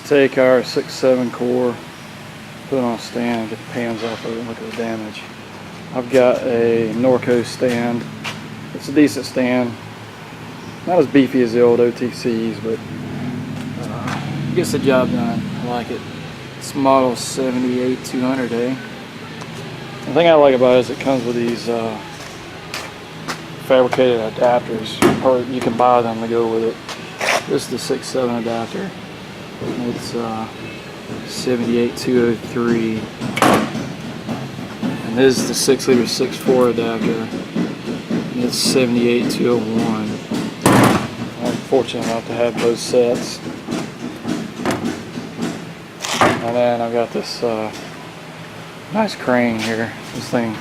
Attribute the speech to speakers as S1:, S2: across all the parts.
S1: take our 6-7 core, put it on a stand, get the pans off of it, and look at the damage. I've got a Norco stand. It's a decent stand. Not as beefy as the old OTCs, but gets the job done. I like it. It's model 78200A. The thing I like about it is it comes with these fabricated adapters, or you can buy them to go with it. This is the 6-7 adapter. It's 78203, and this is the 6-liter 6-4 adapter. And it's 78201. I'm fortunate enough to have both sets. And then I've got this nice crane here. This thing,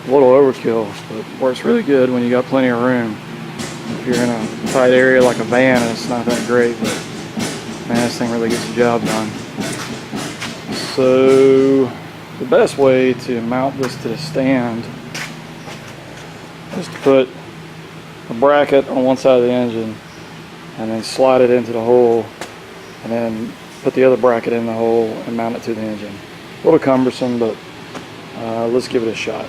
S1: a little overkill, but works really good when you got plenty of room. If you're in a tight area like a van, it's not that great, but man, this thing really gets the job done. So the best way to mount this to the stand is to put a bracket on one side of the engine and then slide it into the hole, and then put the other bracket in the hole and mount it to the engine. A little cumbersome, but let's give it a shot.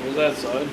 S1: Where's that side?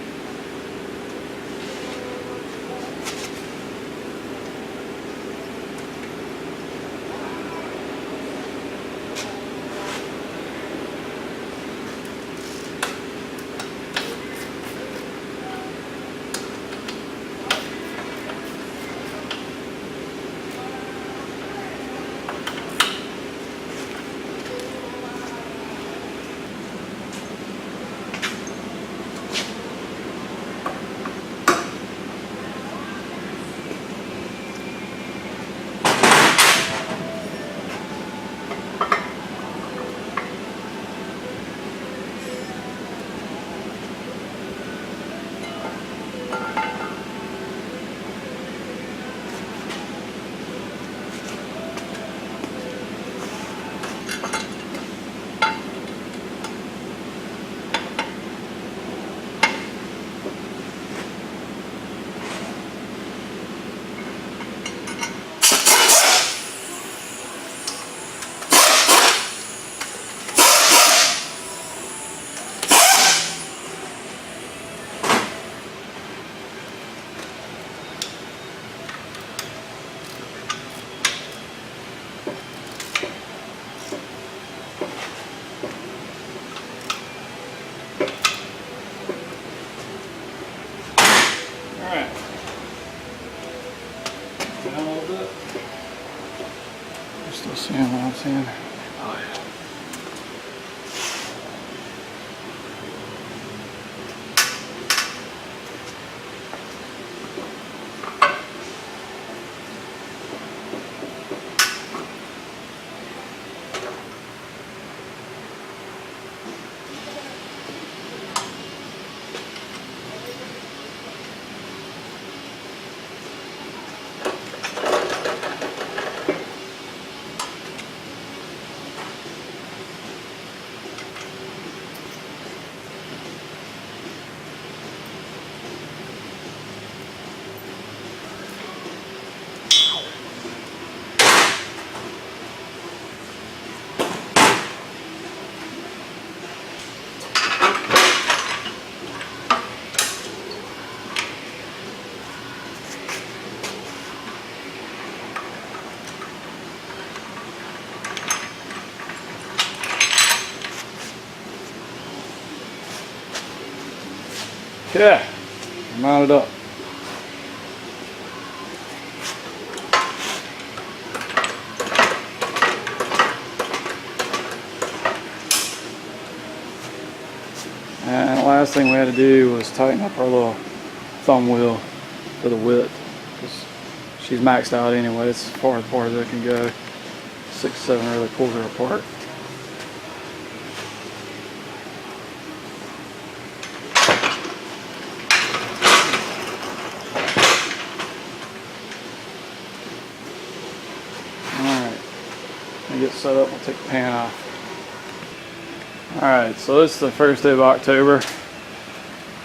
S1: Alright. Down a little bit. You're still seeing what I'm seeing? Oh yeah. Okay, mount it up. And the last thing we had to do was tighten up our little thumb wheel for the width, because she's maxed out anyway. It's as far as it can go. 6-7 really pulls her apart. Get set up, we'll take the pan off. Alright, so this is the first day of October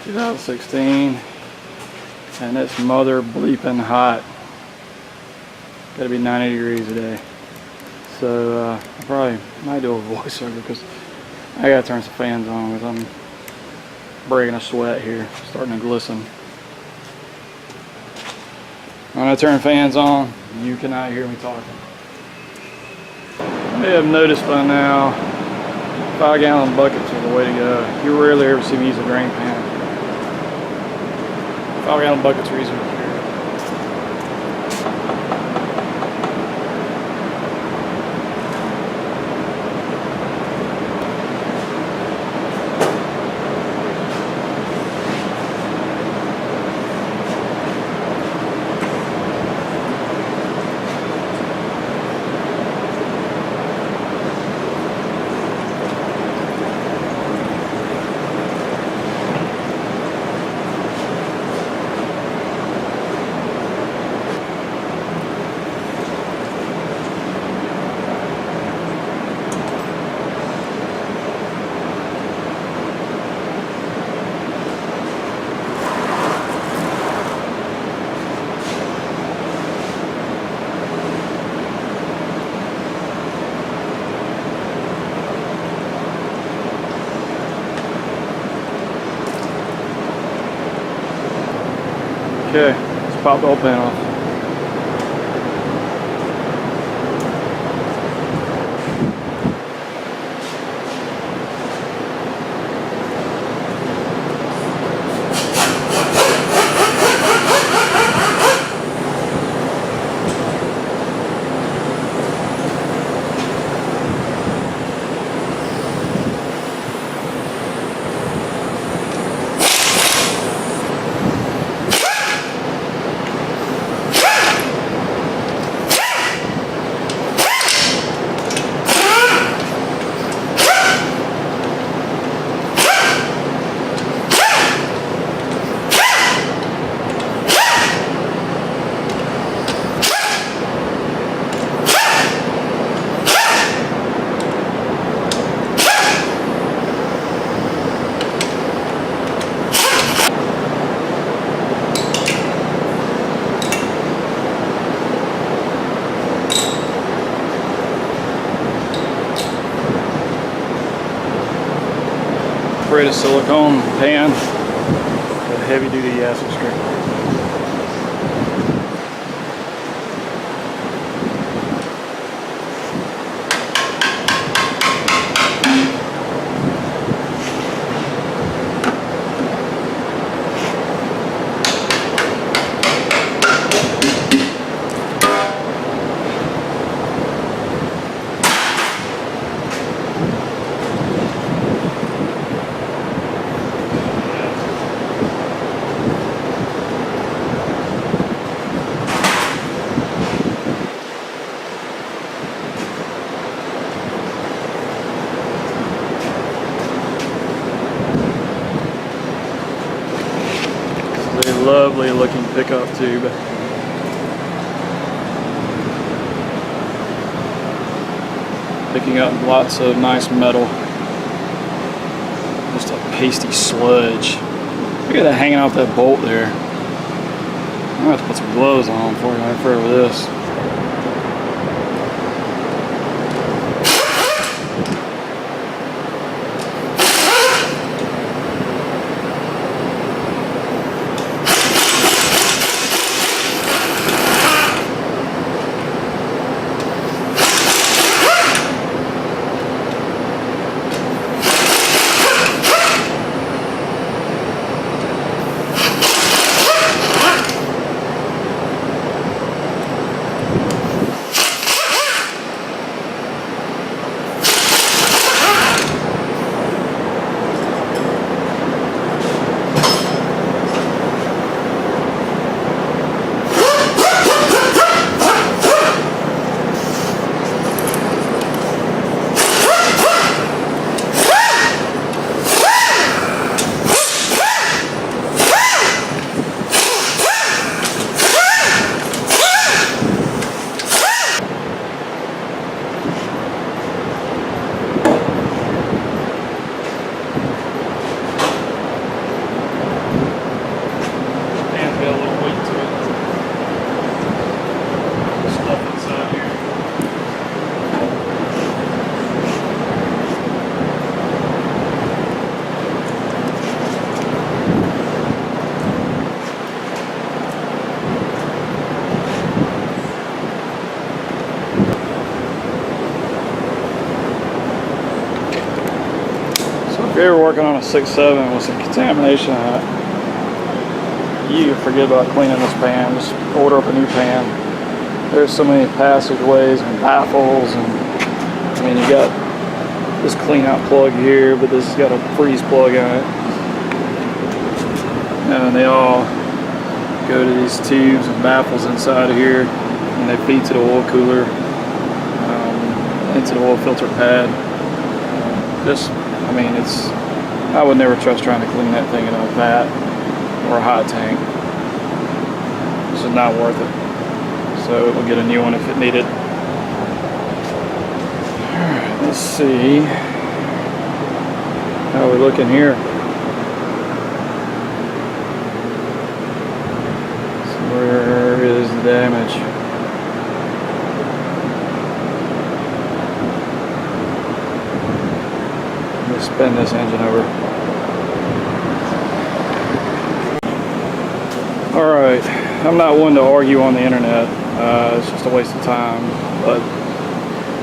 S1: 2016, and it's mother bleeping hot. Gotta be 90 degrees today. So I probably might do a voiceover because I gotta turn some fans on because I'm breaking a sweat here, starting to glisten. When I turn fans on, you cannot hear me talking. You may have noticed by now, 5-gallon buckets are the way to go. You rarely ever see me use a drain pan. 5-gallon buckets are easier to carry. Okay, let's pop the old pan off. Create a silicone pan with a heavy duty acid strip. lovely looking pickup tube. Picking up lots of nice metal. Just a pasty sludge. Look at that hanging off that bolt there. I'm gonna have to put some gloves on before I go further with this. If you're working on a 6.7 with some contamination in it, you forget about cleaning this pan. Just order up a new pan. There's so many passageways and baffles, and I mean, you got this clean out plug here, but this has got a freeze plug in it, and they all go to these tubes and baffles inside of here, and they feed to the oil cooler, into the oil filter pad. I mean, I would never trust trying to clean that thing in a vat or a hot tank. This is not worth it. So we'll get a new one if it needed. Alright, let's see. How are we looking here? So where is the damage? Spin this engine over. Alright, I'm not one to argue on the internet, it's just a waste of time, but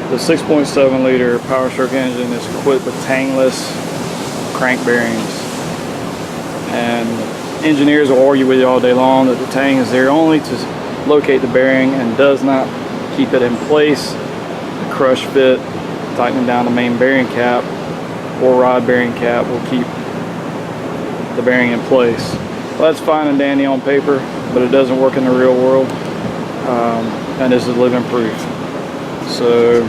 S1: the 6.7 liter powerstroke engine is equipped with tangless crank bearings, and engineers will argue with you all day long that the tang is there only to locate the bearing and does not keep it in place. The crush fit, tightening down the main bearing cap or rod bearing cap will keep the bearing in place. Well, that's fine and dandy on paper, but it doesn't work in the real world, and this is living proof. So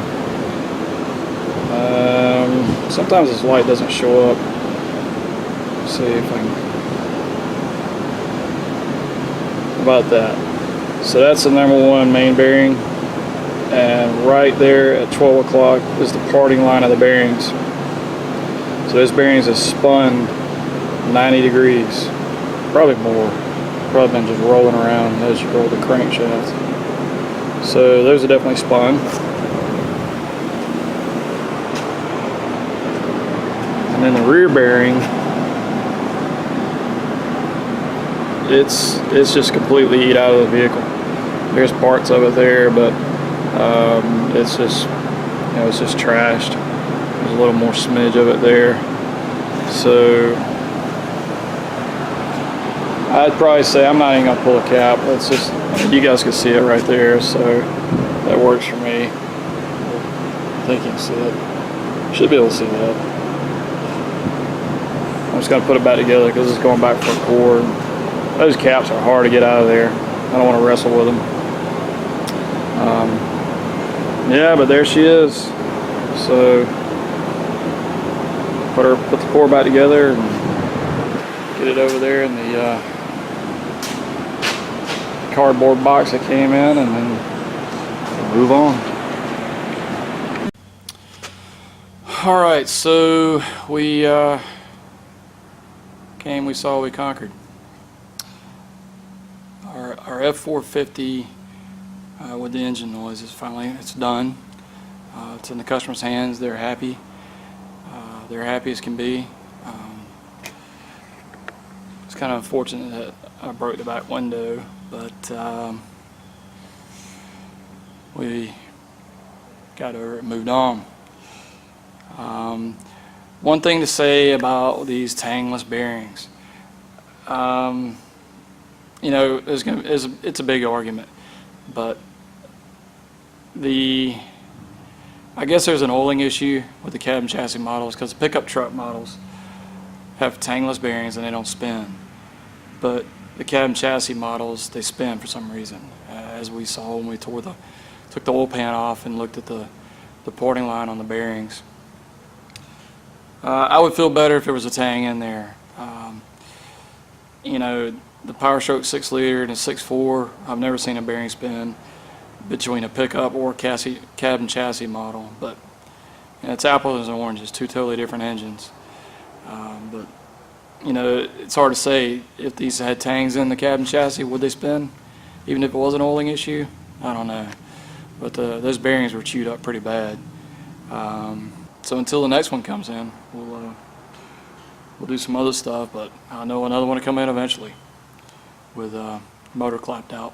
S1: sometimes this light doesn't show up. Let's see if I can. How about that? So that's the #1 main bearing, and right there at 12 o'clock is the parting line of the bearings. So this bearing is spun 90 degrees, probably more. Probably been just rolling around as you roll the crankshaft. So those are definitely spun. And then the rear bearing, it's just completely eat out of the vehicle. There's parts of it there, but it's just, it's just trashed. There's a little more smidge of it there. So I'd probably say I'm not even gonna pull a cap. It's just, you guys can see it right there, so that works for me. I think you can see it. Should be able to see that. I'm just gonna put it back together because it's going back for a cord. Those caps are hard to get out of there. I don't want to wrestle with them. Yeah, but there she is. So put the core back together and get it over there in the cardboard box it came in, and then move on. All right, so we came, we saw, we conquered. Our F450 with the engine noise is finally, it's done. It's in the customer's hands. They're happy. They're happy as can be. It's kind of unfortunate that I broke the back window, but we got over it and moved on. One thing to say about these tangless bearings, you know, it's a big argument, but I guess there's an oiling issue with the cab and chassis models, because the pickup truck models have tangless bearings and they don't spin, but the cab and chassis models, they spin for some reason, as we saw when we took the oil pan off and looked at the porting line on the bearings. I would feel better if there was a tang in there. You know, the powerstroke 6-liter and a 6.4, I've never seen a bearing spin between a pickup or cab and chassis model, but you know, it's apples and oranges, two totally different engines. But you know, it's hard to say if these had tangs in the cab and chassis, would they spin, even if it was an oiling issue? I don't know, but those bearings were chewed up pretty bad. So until the next one comes in, we'll do some other stuff, but I know another one will come in eventually with motor clapped out.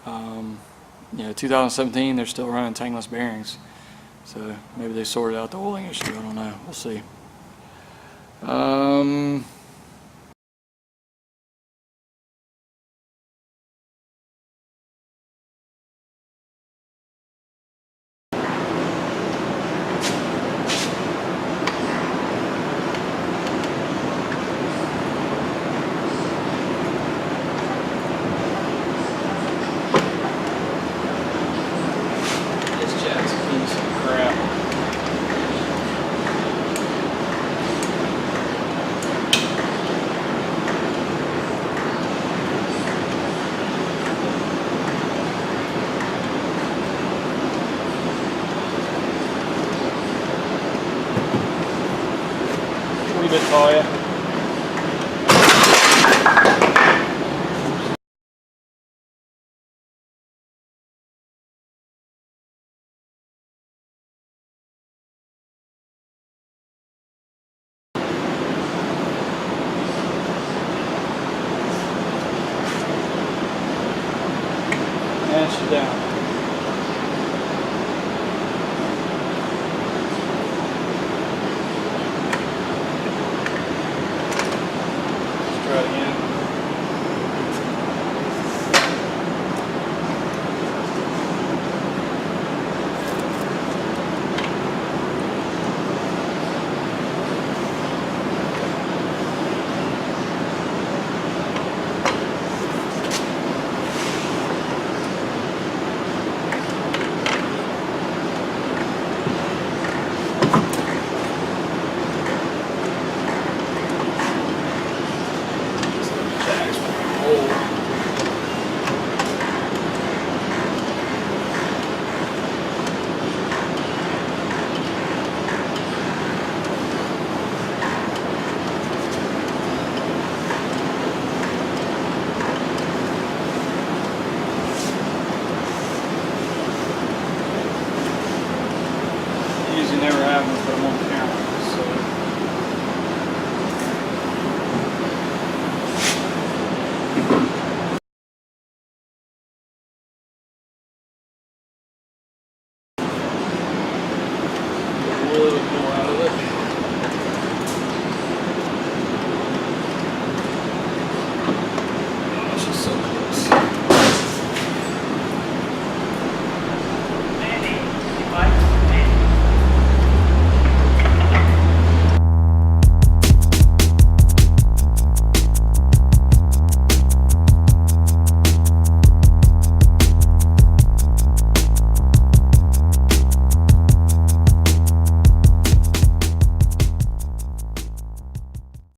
S1: You know, 2017, they're still running tangless bearings, so maybe they sorted out the oiling issue. I don't know. We'll see. Bit for you. And she's down.